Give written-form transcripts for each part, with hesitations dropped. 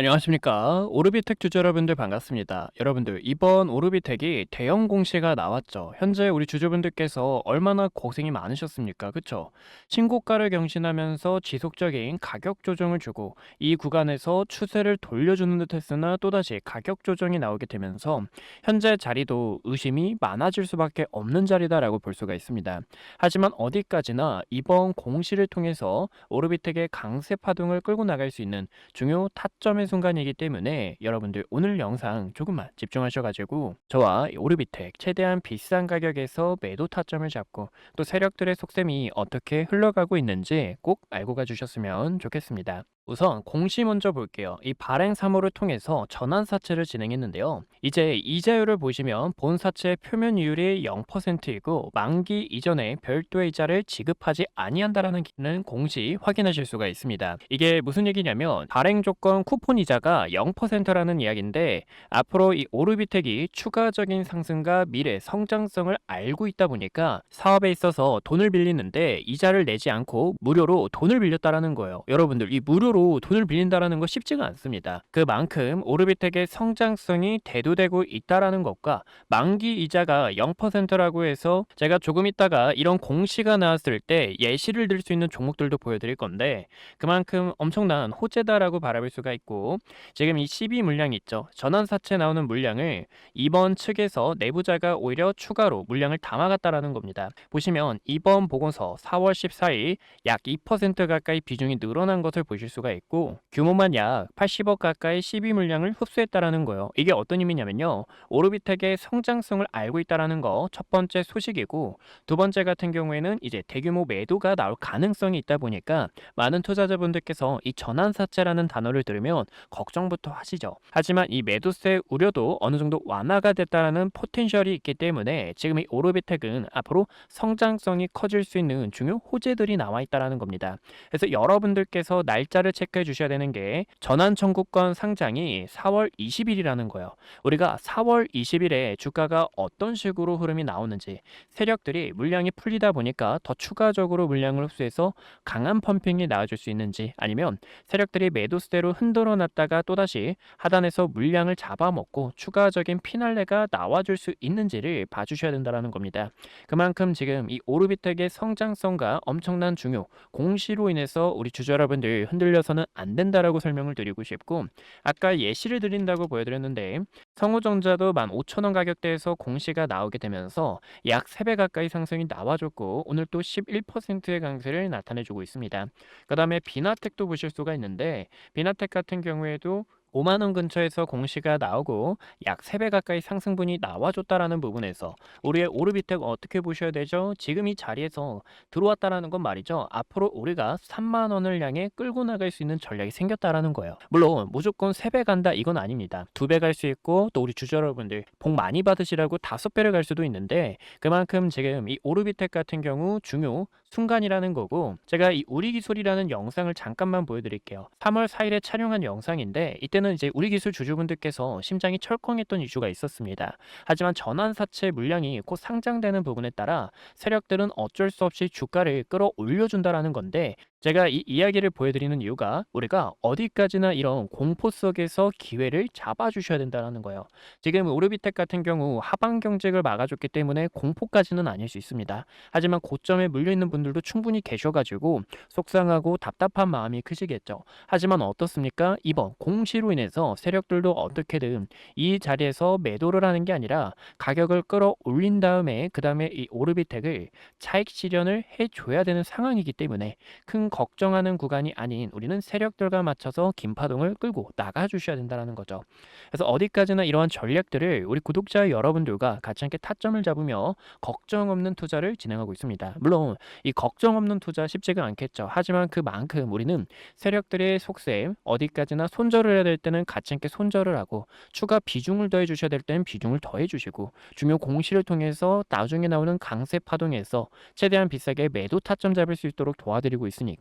안녕하십니까. 오르비텍 주주 여러분들 반갑습니다. 여러분들, 이번 오르비텍이 대형 공시가 나왔죠. 현재 우리 주주분들께서 얼마나 고생이 많으셨습니까? 그쵸? 신고가를 경신하면서 지속적인 가격 조정을 주고 이 구간에서 추세를 돌려주는 듯 했으나 또다시 가격 조정이 나오게 되면서 현재 자리도 의심이 많아질 수밖에 없는 자리다라고 볼 수가 있습니다. 하지만 어디까지나 이번 공시를 통해서 오르비텍의 강세 파동을 끌고 나갈 수 있는 중요 타점의 순간이기 때문에 여러분들 오늘 영상 조금만 집중하셔가지고 저와 오르비텍 최대한 비싼 가격에서 매도 타점을 잡고 또 세력들의 속셈이 어떻게 흘러가고 있는지 꼭 알고 가주셨으면 좋겠습니다. 우선 공시 먼저 볼게요. 이 발행 3호를 통해서 전환 사채를 진행했는데요. 이제 이자율을 보시면 본 사채 표면 이율이 0%이고 만기 이전에 별도의 이자를 지급하지 아니한다라는 공시 확인하실 수가 있습니다. 이게 무슨 얘기냐면 발행 조건 쿠폰 이자가 0%라는 이야기인데 앞으로 이 오르비텍이 추가적인 상승과 미래 성장성을 알고 있다 보니까 사업에 있어서 돈을 빌리는데 이자를 내지 않고 무료로 돈을 빌렸다라는 거예요. 여러분들 이 무료로 돈을 빌린다라는 거 쉽지가 않습니다. 그만큼 오르비텍의 성장성이 대두되고 있다라는 것과 만기 이자가 0%라고 해서 제가 조금 있다가 이런 공시가 나왔을 때 예시를 들 수 있는 종목들도 보여드릴 건데 그만큼 엄청난 호재다라고 바라볼 수가 있고 지금 이 12 물량 있죠. 전환사채 나오는 물량을 이번 측에서 내부자가 오히려 추가로 물량을 담아갔다라는 겁니다. 보시면 이번 보고서 4월 14일 약 2% 가까이 비중이 늘어난 것을 보실 수가 있고 규모만 약 80억 가까이 12 물량을 흡수했다라는 거예요. 이게 어떤 의미냐면요. 오르비텍의 성장성을 알고 있다라는 거 첫 번째 소식이고 두 번째 같은 경우에는 이제 대규모 매도가 나올 가능성이 있다 보니까 많은 투자자분들께서 이 전환사채라는 단어를 들으면 걱정부터 하시죠. 하지만 이 매도세 우려도 어느 정도 완화가 됐다라는 포텐셜이 있기 때문에 지금 이 오르비텍은 앞으로 성장성이 커질 수 있는 중요 호재들이 나와 있다라는 겁니다. 그래서 여러분들께서 날짜를 체크해 주셔야 되는 게 전환 청구권 상장이 4월 20일이라는 거예요. 우리가 4월 20일에 주가가 어떤 식으로 흐름이 나오는지 세력들이 물량이 풀리다 보니까 더 추가적으로 물량을 흡수해서 강한 펌핑이 나와줄 수 있는지 아니면 세력들이 매도세로 흔들어 놨다가 또다시 하단에서 물량을 잡아먹고 추가적인 피날레가 나와줄 수 있는지를 봐주셔야 된다는 겁니다. 그만큼 지금 이 오르비텍의 성장성과 엄청난 중요 공시로 인해서 우리 주주 여러분들 흔들려서는 안 된다라고 설명을 드리고 싶고 아까 예시를 드린다고 보여드렸는데 성우전자도 15,000원 가격대에서 공시가 나오게 되면서 약 3배 가까이 상승이 나와줬고 오늘 또 11%의 강세를 나타내주고 있습니다. 그 다음에 비나텍도 보실 수가 있는데 비나텍 같은 경우에도 5만 원 근처에서 공시가 나오고 약 3배 가까이 상승분이 나와줬다라는 부분에서 우리의 오르비텍 어떻게 보셔야 되죠? 지금 이 자리에서 들어왔다라는 건 말이죠. 앞으로 우리가 3만 원을 향해 끌고 나갈 수 있는 전략이 생겼다라는 거예요. 물론 무조건 3배 간다 이건 아닙니다. 2배 갈 수 있고 또 우리 주주 여러분들 복 많이 받으시라고 5배를 갈 수도 있는데 그만큼 지금 이 오르비텍 같은 경우 중요 순간이라는 거고 제가 이 우리 기술이라는 영상을 잠깐만 보여드릴게요. 3월 4일에 촬영한 영상인데 이때는 이제 우리 기술 주주분들께서 심장이 철컹했던 이슈가 있었습니다. 하지만 전환사채 물량이 곧 상장되는 부분에 따라 세력들은 어쩔 수 없이 주가를 끌어올려준다라는 건데 제가 이 이야기를 보여드리는 이유가 우리가 어디까지나 이런 공포 속에서 기회를 잡아주셔야 된다는 거예요. 지금 오르비텍 같은 경우 하방 경직을 막아줬기 때문에 공포까지는 아닐 수 있습니다. 하지만 고점에 물려있는 분들도 충분히 계셔가지고 속상하고 답답한 마음이 크시겠죠. 하지만 어떻습니까? 이번 공시로 인해서 세력들도 어떻게든 이 자리에서 매도를 하는 게 아니라 가격을 끌어올린 다음에 그 다음에 이 오르비텍을 차익 실현을 해줘야 되는 상황이기 때문에 큰 걱정하는 구간이 아닌 우리는 세력들과 맞춰서 긴파동을 끌고 나가주셔야 된다는 거죠. 그래서 어디까지나 이러한 전략들을 우리 구독자 여러분들과 같이 함께 타점을 잡으며 걱정 없는 투자를 진행하고 있습니다. 물론 이 걱정 없는 투자 쉽지가 않겠죠. 하지만 그만큼 우리는 세력들의 속셈 어디까지나 손절을 해야 될 때는 같이 함께 손절을 하고 추가 비중을 더해 주셔야 될 때는 비중을 더해 주시고 중요 공시를 통해서 나중에 나오는 강세 파동에서 최대한 비싸게 매도 타점 잡을 수 있도록 도와드리고 있으니까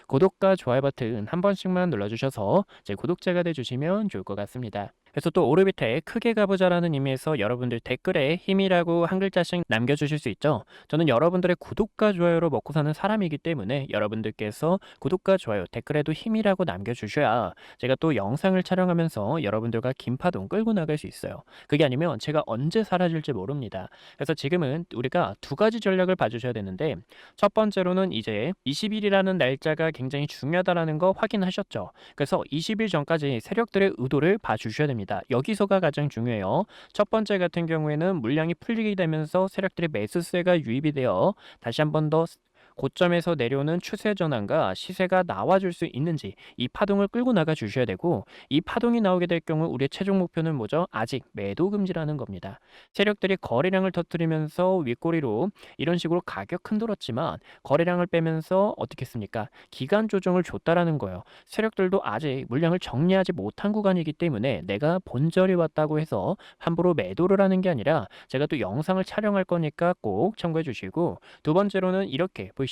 구독과 좋아요 버튼 한 번씩만 눌러주셔서 제 구독자가 돼주시면 좋을 것 같습니다. 그래서 또 오르비트에 크게 가보자라는 의미에서 여러분들 댓글에 힘이라고 한 글자씩 남겨주실 수 있죠. 저는 여러분들의 구독과 좋아요로 먹고 사는 사람이기 때문에 여러분들께서 구독과 좋아요, 댓글에도 힘이라고 남겨주셔야 제가 또 영상을 촬영하면서 여러분들과 긴 파동 끌고 나갈 수 있어요. 그게 아니면 제가 언제 사라질지 모릅니다. 그래서 지금은 우리가 두 가지 전략을 봐주셔야 되는데, 첫 번째로는 이제 20일이라는 날짜가 굉장히 중요하다는 거 확인하셨죠. 그래서 20일 전까지 세력들의 의도를 봐주셔야 됩니다. 여기서가 가장 중요해요. 첫 번째 같은 경우에는 물량이 풀리게 되면서 세력들의 매수세가 유입이 되어 다시 한 번 더 고점에서 내려오는 추세 전환과 시세가 나와줄 수 있는지 이 파동을 끌고 나가 주셔야 되고, 이 파동이 나오게 될 경우 우리의 최종 목표는 뭐죠? 아직 매도 금지라는 겁니다. 세력들이 거래량을 터뜨리면서 윗꼬리로 이런 식으로 가격 흔들었지만 거래량을 빼면서 어떻게 했습니까? 기간 조정을 줬다라는 거예요. 세력들도 아직 물량을 정리하지 못한 구간이기 때문에 내가 본절이 왔다고 해서 함부로 매도를 하는 게 아니라, 제가 또 영상을 촬영할 거니까 꼭 참고해 주시고, 두 번째로는 이렇게 보이시죠?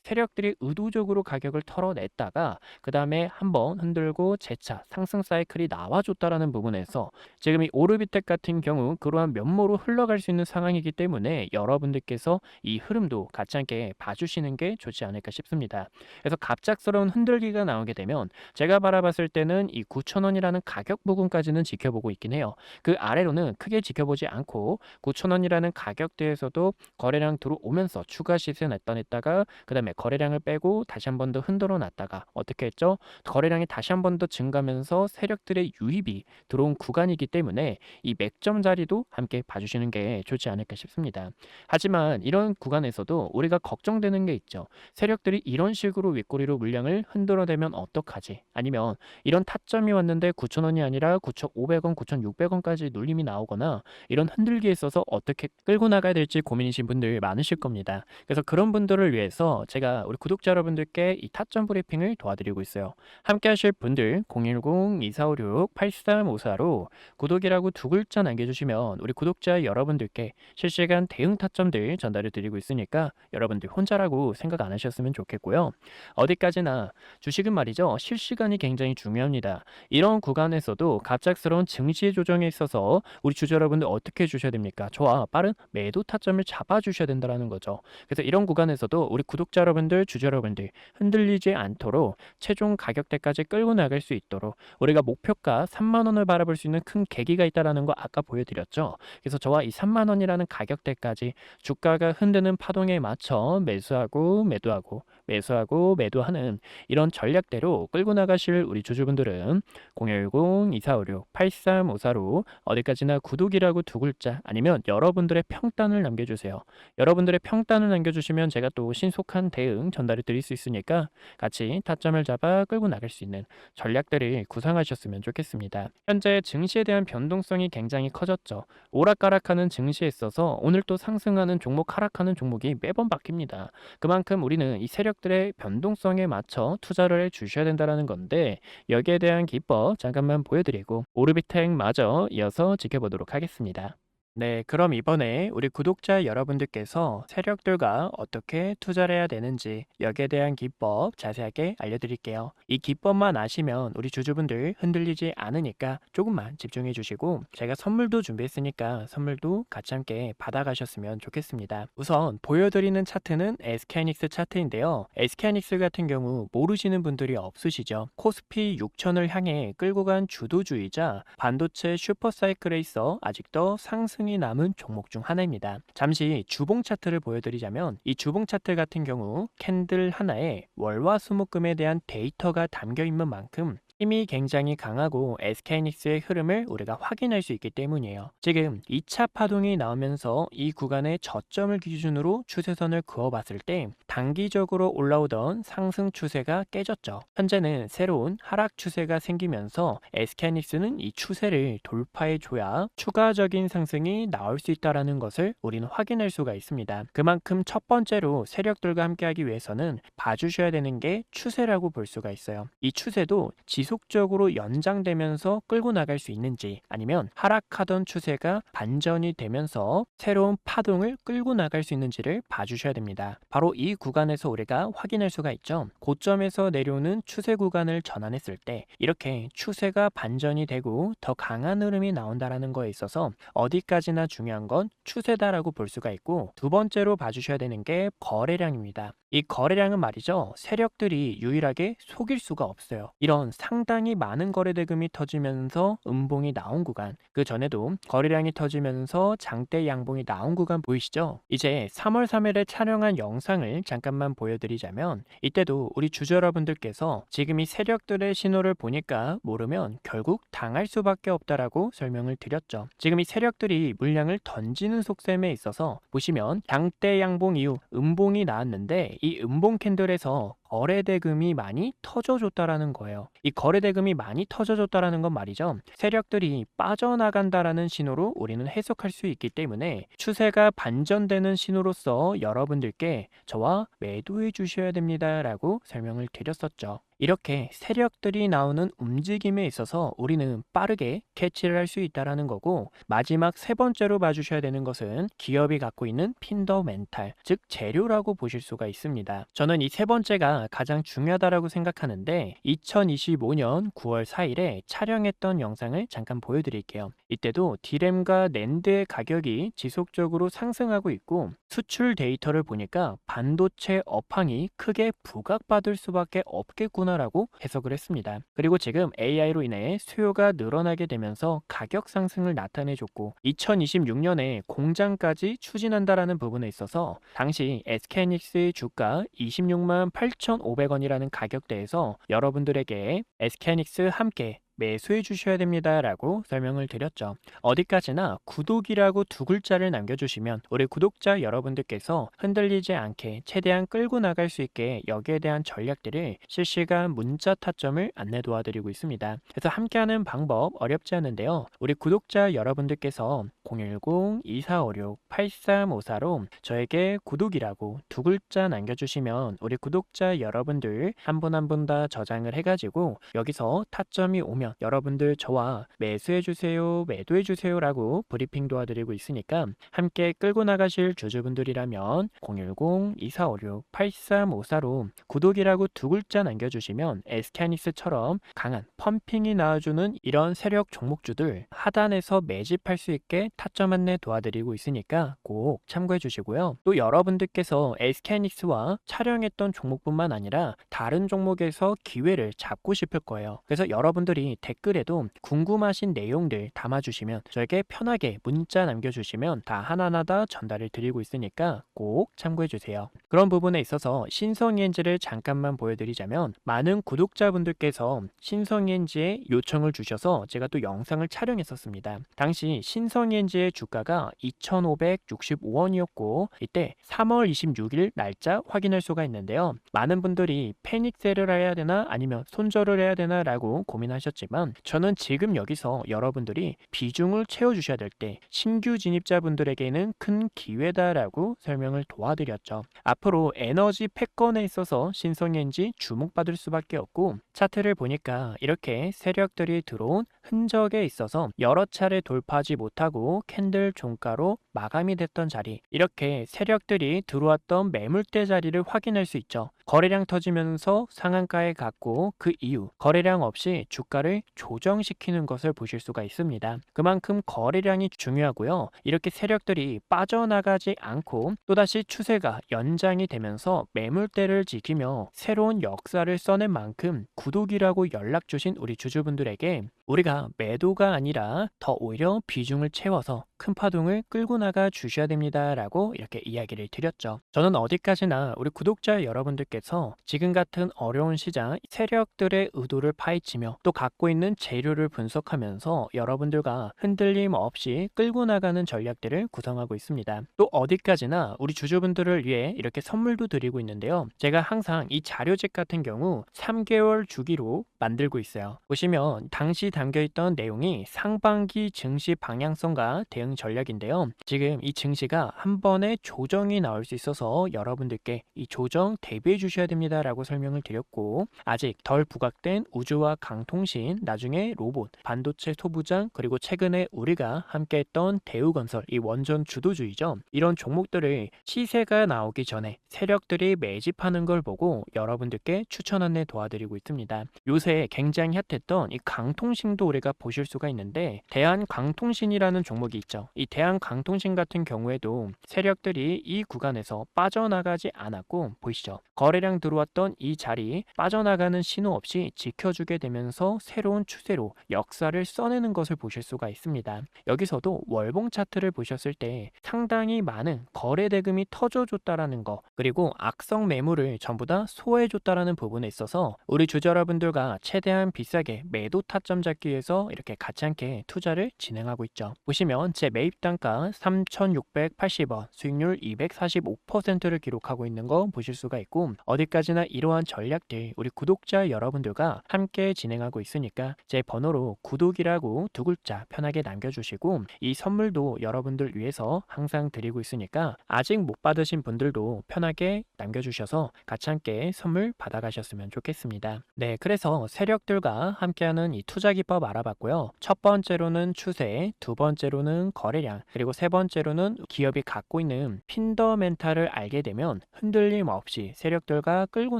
세력들이 의도적으로 가격을 털어냈다가 그 다음에 한번 흔들고 재차 상승 사이클이 나와줬다라는 부분에서 지금 이 오르비텍 같은 경우 그러한 면모로 흘러갈 수 있는 상황이기 때문에 여러분들께서 이 흐름도 같이 함께 봐주시는 게 좋지 않을까 싶습니다. 그래서 갑작스러운 흔들기가 나오게 되면 제가 바라봤을 때는 이 9,000원이라는 가격 부분까지는 지켜보고 있긴 해요. 그 아래로는 크게 지켜보지 않고 9,000원이라는 가격대에서도 거래량 들어오면서 추가 시세 나타냈다가 그 다음에 거래량을 빼고 다시 한 번 더 흔들어 놨다가 어떻게 했죠? 거래량이 다시 한 번 더 증가하면서 세력들의 유입이 들어온 구간이기 때문에 이 맥점 자리도 함께 봐주시는 게 좋지 않을까 싶습니다. 하지만 이런 구간에서도 우리가 걱정되는 게 있죠. 세력들이 이런 식으로 윗꼬리로 물량을 흔들어대면 어떡하지? 아니면 이런 타점이 왔는데 9,000원이 아니라 9,500원, 9,600원까지 눌림이 나오거나 이런 흔들기에 있어서 어떻게 끌고 나가야 될지 고민이신 분들 많으실 겁니다. 그래서 그런 분들을 위해서 제가 우리 구독자 여러분들께 이 타점 브리핑을 도와드리고 있어요. 함께 하실 분들 010-2456-8354로 구독이라고 두 글자 남겨주시면 우리 구독자 여러분들께 실시간 대응 타점들 전달해 드리고 있으니까 여러분들 혼자라고 생각 안 하셨으면 좋겠고요. 어디까지나 주식은 말이죠, 실시간이 굉장히 중요합니다. 이런 구간에서도 갑작스러운 증시 조정에 있어서 우리 주주 여러분들 어떻게 해주셔야 됩니까? 저와 빠른 매도 타점을 잡아주셔야 된다는 거죠. 그래서 이런 구간에서도 우리 구독자 여러분들, 주주 여러분들 흔들리지 않도록 최종 가격대까지 끌고 나갈 수 있도록 우리가 목표가 3만 원을 바라볼 수 있는 큰 계기가 있다는 거 아까 보여드렸죠. 그래서 저와 이 3만 원이라는 가격대까지 주가가 흔드는 파동에 맞춰 매수하고 매도하고 매수하고 매도하는 이런 전략대로 끌고 나가실 우리 주주분들은 010-2456-8354로 어디까지나 구독이라고 두 글자 아니면 여러분들의 평단을 남겨주세요. 여러분들의 평단을 남겨주시면 제가 또 신속한 대응 전달해 드릴 수 있으니까 같이 타점을 잡아 끌고 나갈 수 있는 전략들을 구상하셨으면 좋겠습니다. 현재 증시에 대한 변동성이 굉장히 커졌죠. 오락가락하는 증시에 있어서 오늘 또 상승하는 종목, 하락하는 종목이 매번 바뀝니다. 그만큼 우리는 이 세력들의 변동성에 맞춰 투자를 해 주셔야 된다는 건데, 여기에 대한 기법 잠깐만 보여드리고 오르비텍마저 이어서 지켜보도록 하겠습니다. 네, 그럼 이번에 우리 구독자 여러분들께서 세력들과 어떻게 투자를 해야 되는지 여기에 대한 기법 자세하게 알려드릴게요. 이 기법만 아시면 우리 주주분들 흔들리지 않으니까 조금만 집중해 주시고, 제가 선물도 준비했으니까 선물도 같이 함께 받아가셨으면 좋겠습니다. 우선 보여드리는 차트는 SK하이닉스 차트인데요. SK하이닉스 같은 경우 모르시는 분들이 없으시죠. 코스피 6천을 향해 끌고 간 주도주의자 반도체 슈퍼사이클에 있어 아직도 상승 이 남은 종목 중 하나입니다. 잠시 주봉 차트를 보여드리자면 이 주봉 차트 같은 경우 캔들 하나에 월화수목금에 대한 데이터가 담겨 있는 만큼 힘이 굉장히 강하고 SK하이닉스의 흐름을 우리가 확인할 수 있기 때문이에요. 지금 2차 파동이 나오면서 이 구간의 저점을 기준으로 추세선을 그어봤을 때 단기적으로 올라오던 상승 추세가 깨졌죠. 현재는 새로운 하락 추세가 생기면서 SK하이닉스는 이 추세를 돌파해줘야 추가적인 상승이 나올 수 있다는 것을 우리는 확인할 수가 있습니다. 그만큼 첫 번째로 세력들과 함께하기 위해서는 봐주셔야 되는 게 추세라고 볼 수가 있어요. 이 추세도 지수 지속적으로 연장되면서 끌고 나갈 수 있는지, 아니면 하락하던 추세가 반전이 되면서 새로운 파동을 끌고 나갈 수 있는지를 봐주셔야 됩니다. 바로 이 구간에서 우리가 확인할 수가 있죠. 고점에서 내려오는 추세 구간을 전환했을 때 이렇게 추세가 반전이 되고 더 강한 흐름이 나온다라는 거에 있어서 어디까지나 중요한 건 추세다라고 볼 수가 있고, 두 번째로 봐주셔야 되는 게 거래량입니다. 이 거래량은 말이죠, 세력들이 유일하게 속일 수가 없어요. 이런 상당히 많은 거래 대금이 터지면서 음봉이 나온 구간, 그 전에도 거래량이 터지면서 장대 양봉이 나온 구간 보이시죠? 이제 3월 3일에 촬영한 영상을 잠깐만 보여드리자면, 이때도 우리 주주 여러분들께서 지금 이 세력들의 신호를 보니까 모르면 결국 당할 수밖에 없다라고 설명을 드렸죠. 지금 이 세력들이 물량을 던지는 속셈에 있어서 보시면 장대 양봉 이후 음봉이 나왔는데, 이 음봉 캔들에서 거래 대금이 많이 터져줬다라는 거예요. 이 거래 대금이 많이 터져줬다라는 건 말이죠, 세력들이 빠져나간다라는 신호로 우리는 해석할 수 있기 때문에 추세가 반전되는 신호로서 여러분들께 저와 매도해 주셔야 됩니다라고 설명을 드렸었죠. 이렇게 세력들이 나오는 움직임에 있어서 우리는 빠르게 캐치를 할 수 있다라는 거고, 마지막 세 번째로 봐주셔야 되는 것은 기업이 갖고 있는 핀더멘탈, 즉 재료라고 보실 수가 있습니다. 저는 이 세 번째가 가장 중요하다라고 생각하는데, 2025년 9월 4일에 촬영했던 영상을 잠깐 보여드릴게요. 이때도 디램과 낸드의 가격이 지속적으로 상승하고 있고, 수출 데이터를 보니까 반도체 업황이 크게 부각받을 수밖에 없겠구나라고 해석을 했습니다. 그리고 지금 AI로 인해 수요가 늘어나게 되면서 가격 상승을 나타내줬고, 2026년에 공장까지 추진한다라는 부분에 있어서 당시 SK하이닉스의 주가 26만 8,500원이라는 가격대에서 여러분들에게 SK하이닉스 함께 매수해 주셔야 됩니다 라고 설명을 드렸죠. 어디까지나 구독이라고 두 글자를 남겨주시면 우리 구독자 여러분들께서 흔들리지 않게 최대한 끌고 나갈 수 있게 여기에 대한 전략들을 실시간 문자 타점을 안내 도와드리고 있습니다. 그래서 함께하는 방법 어렵지 않은데요, 우리 구독자 여러분들께서 010-2456-8354로 저에게 구독이라고 두 글자 남겨주시면 우리 구독자 여러분들 한 분 한 분 다 저장을 해가지고 여기서 타점이 오면 여러분들 저와 매수해주세요, 매도해주세요 라고 브리핑 도와드리고 있으니까 함께 끌고 나가실 주주분들이라면 010-2456-8354로 구독이라고 두 글자 남겨주시면 SK하이닉스처럼 강한 펌핑이 나와주는 이런 세력 종목주들 하단에서 매집할 수 있게 타점 안내 도와드리고 있으니까 꼭 참고해 주시고요. 또 여러분들께서 SK하이닉스와 촬영했던 종목뿐만 아니라 다른 종목에서 기회를 잡고 싶을 거예요. 그래서 여러분들이 댓글에도 궁금하신 내용들 담아주시면 저에게 편하게 문자 남겨주시면 다 하나하나 다 전달을 드리고 있으니까 꼭 참고해주세요. 그런 부분에 있어서 신성이엔지를 잠깐만 보여드리자면, 많은 구독자분들께서 신성이엔지에 요청을 주셔서 제가 또 영상을 촬영했었습니다. 당시 신성이엔지의 주가가 2,565원이었고 이때 3월 26일 날짜 확인할 수가 있는데요, 많은 분들이 패닉셀을 해야 되나 아니면 손절을 해야 되나 라고 고민하셨지만, 저는 지금 여기서 여러분들이 비중을 채워주셔야 될 때 신규 진입자분들에게는 큰 기회다라고 설명을 도와드렸죠. 앞으로 에너지 패권에 있어서 신성엔지 주목받을 수밖에 없고, 차트를 보니까 이렇게 세력들이 들어온 흔적에 있어서 여러 차례 돌파하지 못하고 캔들 종가로 마감이 됐던 자리, 이렇게 세력들이 들어왔던 매물대 자리를 확인할 수 있죠. 거래량 터지면서 상한가에 갔고 그 이후 거래량 없이 주가를 조정시키는 것을 보실 수가 있습니다. 그만큼 거래량이 중요하고요, 이렇게 세력들이 빠져나가지 않고 또다시 추세가 연장이 되면서 매물대를 지키며 새로운 역사를 써낸 만큼 구독이라고 연락 주신 우리 주주분들에게 우리가 매도가 아니라 더 오히려 비중을 채워서 큰 파동을 끌고 나가 주셔야 됩니다 라고 이렇게 이야기를 드렸죠. 저는 어디까지나 우리 구독자 여러분들께서 지금 같은 어려운 시장 세력들의 의도를 파헤치며 또 갖고 있는 재료를 분석하면서 여러분들과 흔들림 없이 끌고 나가는 전략들을 구성하고 있습니다. 또 어디까지나 우리 주주분들을 위해 이렇게 선물도 드리고 있는데요, 제가 항상 이 자료집 같은 경우 3개월 주기로 만들고 있어요. 보시면 당시 담겨 있던 내용이 상반기 증시 방향성과 대응 전략인데요. 지금 이 증시가 한 번에 조정이 나올 수 있어서 여러분들께 이 조정 대비해 주셔야 됩니다라고 설명을 드렸고, 아직 덜 부각된 우주와 강통신, 나중에 로봇, 반도체 소부장, 그리고 최근에 우리가 함께했던 대우건설, 이 원전 주도주의죠. 이런 종목들을 시세가 나오기 전에 세력들이 매집하는 걸 보고 여러분들께 추천 안내 도와드리고 있습니다. 요새 굉장히 핫했던 이 강통신도 우리가 보실 수가 있는데, 대한강통신이라는 종목이 있죠. 이 대한강통신 같은 경우에도 세력들이 이 구간에서 빠져나가지 않았고, 보이시죠? 거래량 들어왔던 이 자리 빠져나가는 신호 없이 지켜주게 되면서 새로운 추세로 역사를 써내는 것을 보실 수가 있습니다. 여기서도 월봉 차트를 보셨을 때 상당히 많은 거래 대금이 터져줬다라는 거, 그리고 악성 매물을 전부 다 소화해줬다라는 부분에 있어서 우리 주주 여러분들과 최대한 비싸게 매도 타점 잡기 위해서 이렇게 같이 함께 투자를 진행하고 있죠. 보시면 제 매입 단가 3,680원, 수익률 245%를 기록하고 있는 거 보실 수가 있고, 어디까지나 이러한 전략들 우리 구독자 여러분들과 함께 진행하고 있으니까 제 번호로 구독이라고 두 글자 편하게 남겨주시고, 이 선물도 여러분들 위해서 항상 드리고 있으니까 아직 못 받으신 분들도 편하게 남겨주셔서 같이 함께 선물 받아가셨으면 좋겠습니다. 네, 그래서 세력들과 함께하는 이 투자 기법 알아봤고요. 첫 번째로는 추세, 두 번째로는 거래량, 그리고 세 번째로는 기업이 갖고 있는 핀더멘탈을 알게 되면 흔들림 없이 세력들과 끌고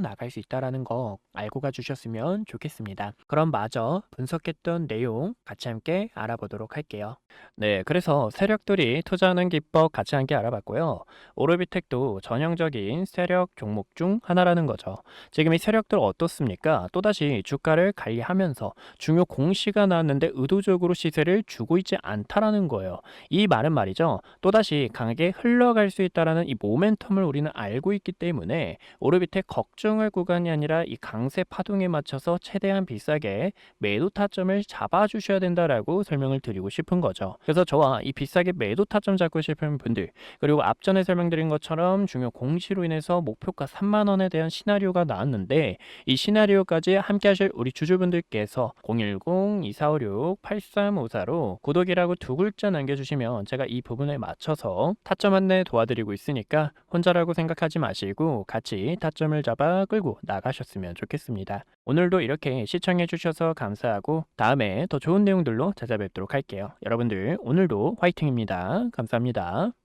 나갈 수 있다는 거 알고 가주셨으면 좋겠습니다. 그럼 마저 분석했던 내용 같이 함께 알아보도록 할게요. 네, 그래서 세력들이 투자하는 기법 같이 함께 알아봤고요. 오르비텍도 전형적인 세력 종목 중 하나라는 거죠. 지금 이 세력들 어떻습니까? 또다시 주가를 관리하면서 중요 공시가 나왔는데 의도적으로 시세를 주고 있지 않다라는 거예요. 이 말은 말이죠. 또다시 강하게 흘러갈 수 있다라는 이 모멘텀을 우리는 알고 있기 때문에 오르비텍 걱정할 구간이 아니라 이 강세 파동에 맞춰서 최대한 비싸게 매도 타점을 잡아주셔야 된다라고 설명을 드리고 싶은 거죠. 그래서 저와 이 비싸게 매도 타점 잡고 싶은 분들, 그리고 앞전에 설명드린 것처럼 중요 공시로 인해서 목표가 3만 원에 대한 시나리오가 나왔는데, 이 시나리오까지 함께 하실 우리 주주분들께서 010-2456-8354로 구독이라고 두 글자 남겨주시면 제가 이 부분에 맞춰서 타점 안내 도와드리고 있으니까 혼자라고 생각하지 마시고 같이 타점을 잡아 끌고 나가셨으면 좋겠습니다. 오늘도 이렇게 시청해 주셔서 감사하고 다음에 더 좋은 내용들로 찾아뵙도록 할게요. 여러분들 오늘도 화이팅입니다. 감사합니다.